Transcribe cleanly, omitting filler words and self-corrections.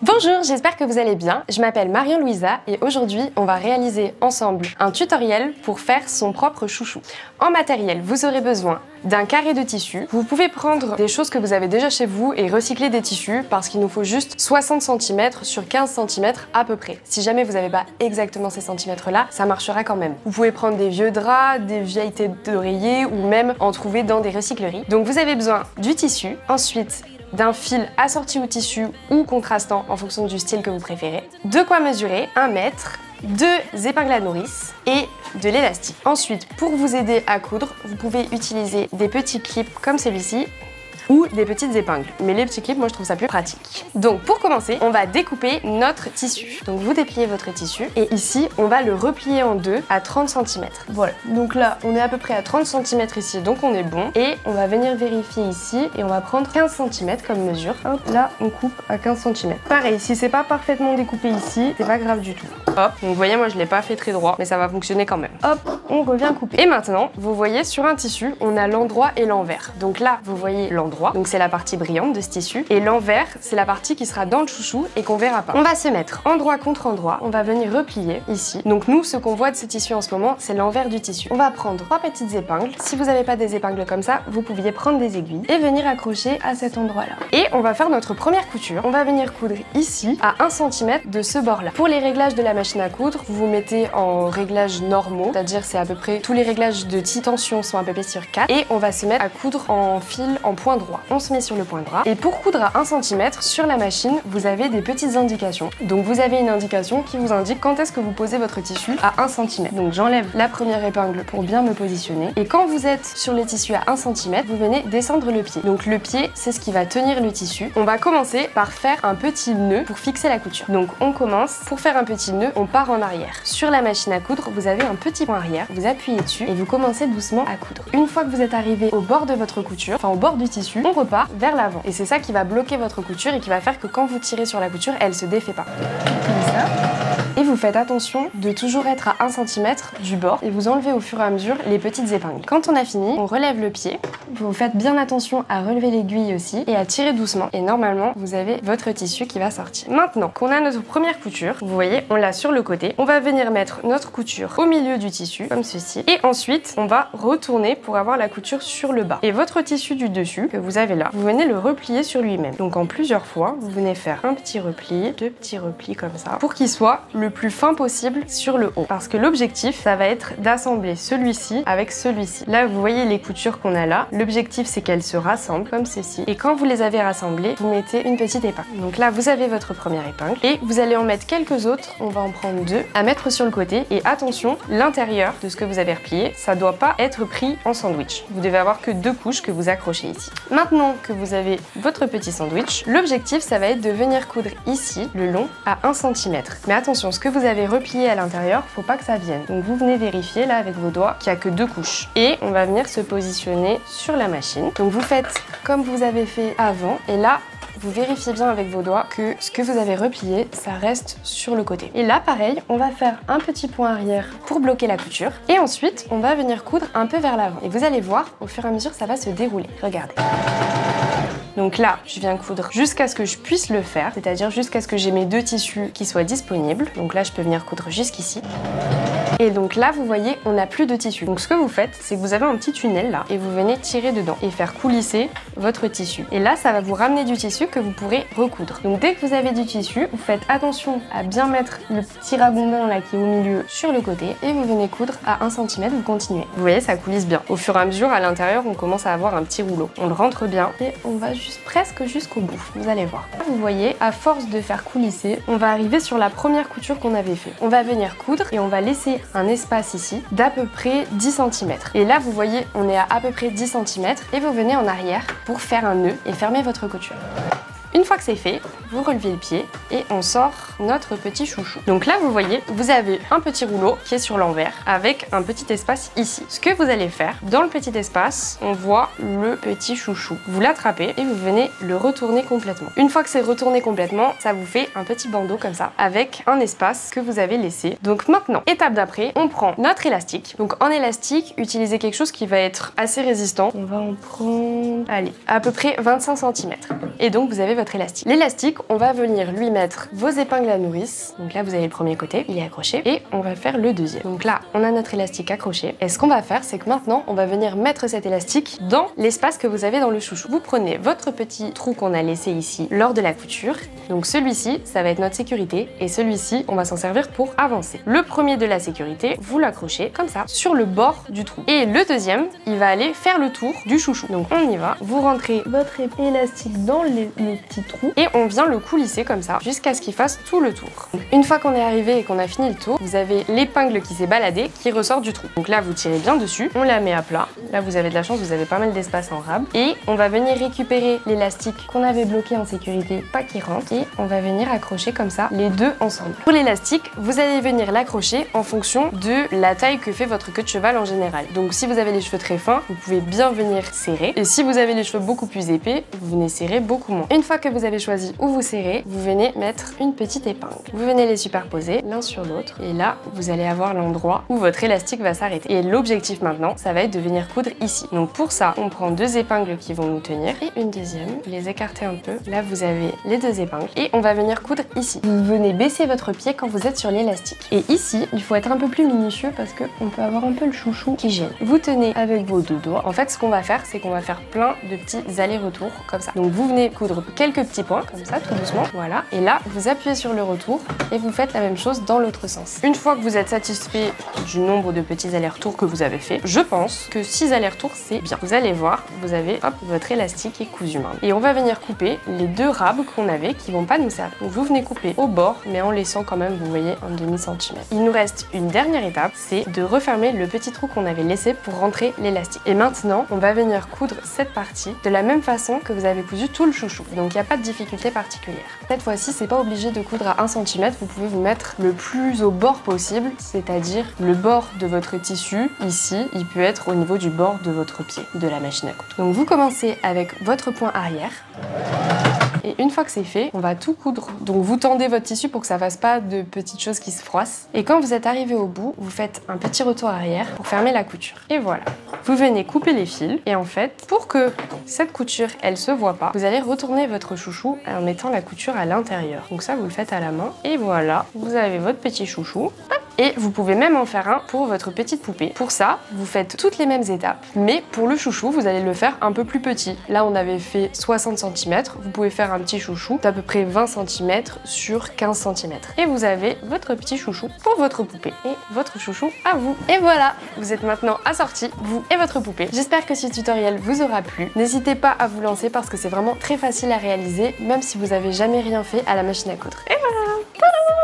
Bonjour, j'espère que vous allez bien. Je m'appelle Marion-Louisa et aujourd'hui, on va réaliser ensemble un tutoriel pour faire son propre chouchou. En matériel, vous aurez besoin d'un carré de tissu. Vous pouvez prendre des choses que vous avez déjà chez vous et recycler des tissus parce qu'il nous faut juste 60 cm sur 15 cm à peu près. Si jamais vous n'avez pas exactement ces centimètres là, ça marchera quand même. Vous pouvez prendre des vieux draps, des vieilles têtes d'oreiller ou même en trouver dans des recycleries. Donc vous avez besoin du tissu, ensuite d'un fil assorti au tissu ou contrastant en fonction du style que vous préférez, de quoi mesurer 1 mètre, 2 épingles à nourrice et de l'élastique. Ensuite, pour vous aider à coudre, vous pouvez utiliser des petits clips comme celui-ci ou des petites épingles. Mais les petits clips, moi je trouve ça plus pratique. Donc pour commencer, on va découper notre tissu. Donc vous dépliez votre tissu et ici, on va le replier en deux à 30 cm. Voilà, donc là, on est à peu près à 30 cm ici, donc on est bon. Et on va venir vérifier ici et on va prendre 15 cm comme mesure. Hop, là, on coupe à 15 cm. Pareil, si c'est pas parfaitement découpé ici, c'est pas grave du tout. Hop, donc vous voyez, moi je l'ai pas fait très droit, mais ça va fonctionner quand même. Hop, on revient couper. Et maintenant, vous voyez sur un tissu, on a l'endroit et l'envers. Donc là, vous voyez l'endroit. Donc c'est la partie brillante de ce tissu et l'envers c'est la partie qui sera dans le chouchou et qu'on verra pas. On va se mettre endroit contre endroit, on va venir replier ici. Donc nous ce qu'on voit de ce tissu en ce moment c'est l'envers du tissu. On va prendre 3 petites épingles. Si vous n'avez pas des épingles comme ça, vous pouviez prendre des aiguilles et venir accrocher à cet endroit là. Et on va faire notre première couture. On va venir coudre ici à 1 cm de ce bord là. Pour les réglages de la machine à coudre, vous vous mettez en réglages normaux, c'est-à-dire c'est à peu près tous les réglages de tension sont à peu près sur 4 et on va se mettre à coudre en fil en point droit. On se met sur le point droit et pour coudre à 1 cm sur la machine vous avez des petites indications. Donc vous avez une indication qui vous indique quand est-ce que vous posez votre tissu à 1 cm. Donc j'enlève la première épingle pour bien me positionner et quand vous êtes sur le tissu à 1 cm vous venez descendre le pied. Donc le pied c'est ce qui va tenir le tissu. On va commencer par faire un petit nœud pour fixer la couture. Donc on commence, pour faire un petit nœud on part en arrière. Sur la machine à coudre vous avez un petit point arrière, vous appuyez dessus et vous commencez doucement à coudre. Une fois que vous êtes arrivé au bord de votre couture, enfin au bord du tissu, on repart vers l'avant. Et c'est ça qui va bloquer votre couture et qui va faire que quand vous tirez sur la couture, elle se défait pas. Comme ça. Et vous faites attention de toujours être à 1 cm du bord et vous enlevez au fur et à mesure les petites épingles. Quand on a fini, on relève le pied. Vous faites bien attention à relever l'aiguille aussi et à tirer doucement. Et normalement, vous avez votre tissu qui va sortir. Maintenant qu'on a notre première couture, vous voyez, on l'a sur le côté. On va venir mettre notre couture au milieu du tissu, comme ceci. Et ensuite, on va retourner pour avoir la couture sur le bas. Et votre tissu du dessus, que vous avez là, vous venez le replier sur lui-même. Donc en plusieurs fois, vous venez faire un petit repli, 2 petits replis comme ça, pour qu'il soit le plus fin possible sur le haut. Parce que l'objectif, ça va être d'assembler celui-ci avec celui-ci. Là, vous voyez les coutures qu'on a là. L'objectif, c'est qu'elles se rassemblent comme ceci. Et quand vous les avez rassemblées, vous mettez une petite épingle. Donc là, vous avez votre première épingle. Et vous allez en mettre quelques autres. On va en prendre 2 à mettre sur le côté. Et attention, l'intérieur de ce que vous avez replié, ça doit pas être pris en sandwich. Vous devez avoir que 2 couches que vous accrochez ici. Maintenant que vous avez votre petit sandwich, l'objectif, ça va être de venir coudre ici, le long, à 1 cm. Mais attention, ce que vous avez replié à l'intérieur, faut pas que ça vienne. Donc vous venez vérifier là avec vos doigts qu'il n'y a que 2 couches. Et on va venir se positionner sur la machine. Donc vous faites comme vous avez fait avant. Et là, vous vérifiez bien avec vos doigts que ce que vous avez replié, ça reste sur le côté. Et là, pareil, on va faire un petit point arrière pour bloquer la couture. Et ensuite, on va venir coudre un peu vers l'avant. Et vous allez voir, au fur et à mesure, ça va se dérouler. Regardez. Donc là, je viens coudre jusqu'à ce que je puisse le faire, c'est-à-dire jusqu'à ce que j'ai mes 2 tissus qui soient disponibles. Donc là, je peux venir coudre jusqu'ici. Et donc là, vous voyez, on n'a plus de tissu. Donc ce que vous faites, c'est que vous avez un petit tunnel là et vous venez tirer dedans et faire coulisser votre tissu. Et là, ça va vous ramener du tissu que vous pourrez recoudre. Donc dès que vous avez du tissu, vous faites attention à bien mettre le petit ragondin là qui est au milieu sur le côté et vous venez coudre à 1 cm, vous continuez. Vous voyez, ça coulisse bien. Au fur et à mesure, à l'intérieur, on commence à avoir un petit rouleau. On le rentre bien et on va presque jusqu'au bout. Vous allez voir. Vous voyez, à force de faire coulisser, on va arriver sur la première couture qu'on avait fait. On va venir coudre et on va laisser un espace ici d'à peu près 10 cm. Et là, vous voyez, on est à peu près 10 cm et vous venez en arrière pour faire un nœud et fermer votre couture. Une fois que c'est fait, vous relevez le pied et on sort notre petit chouchou. Donc là, vous voyez, vous avez un petit rouleau qui est sur l'envers avec un petit espace ici. Ce que vous allez faire, dans le petit espace, on voit le petit chouchou. Vous l'attrapez et vous venez le retourner complètement. Une fois que c'est retourné complètement, ça vous fait un petit bandeau comme ça avec un espace que vous avez laissé. Donc maintenant, étape d'après, on prend notre élastique. Donc en élastique, utilisez quelque chose qui va être assez résistant. On va en prendre, allez, à peu près 25 cm. Et donc vous avez votre notre élastique. L'élastique, on va venir lui mettre vos épingles à nourrice. Donc là, vous avez le premier côté, il est accroché. Et on va faire le deuxième. Donc là, on a notre élastique accroché. Et ce qu'on va faire, c'est que maintenant, on va venir mettre cet élastique dans l'espace que vous avez dans le chouchou. Vous prenez votre petit trou qu'on a laissé ici lors de la couture. Donc celui-ci, ça va être notre sécurité. Et celui-ci, on va s'en servir pour avancer. Le premier de la sécurité, vous l'accrochez comme ça, sur le bord du trou. Et le deuxième, il va aller faire le tour du chouchou. Donc on y va. Vous rentrez votre élastique dans le petit trou et on vient le coulisser comme ça jusqu'à ce qu'il fasse tout le tour. Donc, une fois qu'on est arrivé et qu'on a fini le tour, vous avez l'épingle qui s'est baladée qui ressort du trou. Donc là, vous tirez bien dessus, on la met à plat. Là, vous avez de la chance, vous avez pas mal d'espace en rab. Et on va venir récupérer l'élastique qu'on avait bloqué en sécurité, pas qui rentre. Et on va venir accrocher comme ça les deux ensemble. Pour l'élastique, vous allez venir l'accrocher en fonction de la taille que fait votre queue de cheval en général. Donc si vous avez les cheveux très fins, vous pouvez bien venir serrer. Et si vous avez les cheveux beaucoup plus épais, vous venez serrer beaucoup moins. Une fois que vous avez choisi où vous serrez, vous venez mettre une petite épingle. Vous venez les superposer l'un sur l'autre. Et là, vous allez avoir l'endroit où votre élastique va s'arrêter. Et l'objectif maintenant, ça va être de venir coudre ici. Donc pour ça, on prend deux épingles qui vont nous tenir et une deuxième. Vous les écartez un peu. Là, vous avez les deux épingles. Et on va venir coudre ici. Vous venez baisser votre pied quand vous êtes sur l'élastique. Et ici, il faut être un peu plus minutieux parce qu'on peut avoir un peu le chouchou qui gêne. Vous tenez avec vos deux doigts. En fait, ce qu'on va faire, c'est qu'on va faire plein de petits allers-retours comme ça. Donc vous venez coudre quelques petits points comme ça, tout doucement. Voilà. Et là, vous appuyez sur le retour et vous faites la même chose dans l'autre sens. Une fois que vous êtes satisfait du nombre de petits allers-retours que vous avez fait, je pense que 6 allers-retours, c'est bien. Vous allez voir, vous avez hop, votre élastique est cousu maintenant. Et on va venir couper les deux rabes qu'on avait qui vont pas nous servir. Donc vous venez couper au bord, mais en laissant quand même, vous voyez, un demi-centimètre. Il nous reste une dernière étape, c'est de refermer le petit trou qu'on avait laissé pour rentrer l'élastique. Et maintenant, on va venir coudre cette partie de la même façon que vous avez cousu tout le chouchou. Donc il n'y a pas de difficulté particulière. Cette fois-ci, c'est pas obligé de coudre à 1 cm, vous pouvez vous mettre le plus au bord possible, c'est-à-dire le bord de votre tissu, ici, il peut être au niveau du bord de votre pied, de la machine à coudre. Donc vous commencez avec votre point arrière. Et une fois que c'est fait, on va tout coudre. Donc vous tendez votre tissu pour que ça fasse pas de petites choses qui se froissent. Et quand vous êtes arrivé au bout, vous faites un petit retour arrière pour fermer la couture. Et voilà. Vous venez couper les fils. Et en fait, pour que cette couture, elle se voit pas, vous allez retourner votre chouchou en mettant la couture à l'intérieur. Donc ça, vous le faites à la main. Et voilà, vous avez votre petit chouchou. Et vous pouvez même en faire un pour votre petite poupée. Pour ça, vous faites toutes les mêmes étapes, mais pour le chouchou, vous allez le faire un peu plus petit. Là, on avait fait 60 cm, vous pouvez faire un petit chouchou d'à peu près 20 cm sur 15 cm. Et vous avez votre petit chouchou pour votre poupée et votre chouchou à vous. Et voilà, vous êtes maintenant assortis, vous et votre poupée. J'espère que ce tutoriel vous aura plu. N'hésitez pas à vous lancer parce que c'est vraiment très facile à réaliser, même si vous n'avez jamais rien fait à la machine à coudre. Et voilà, tadam!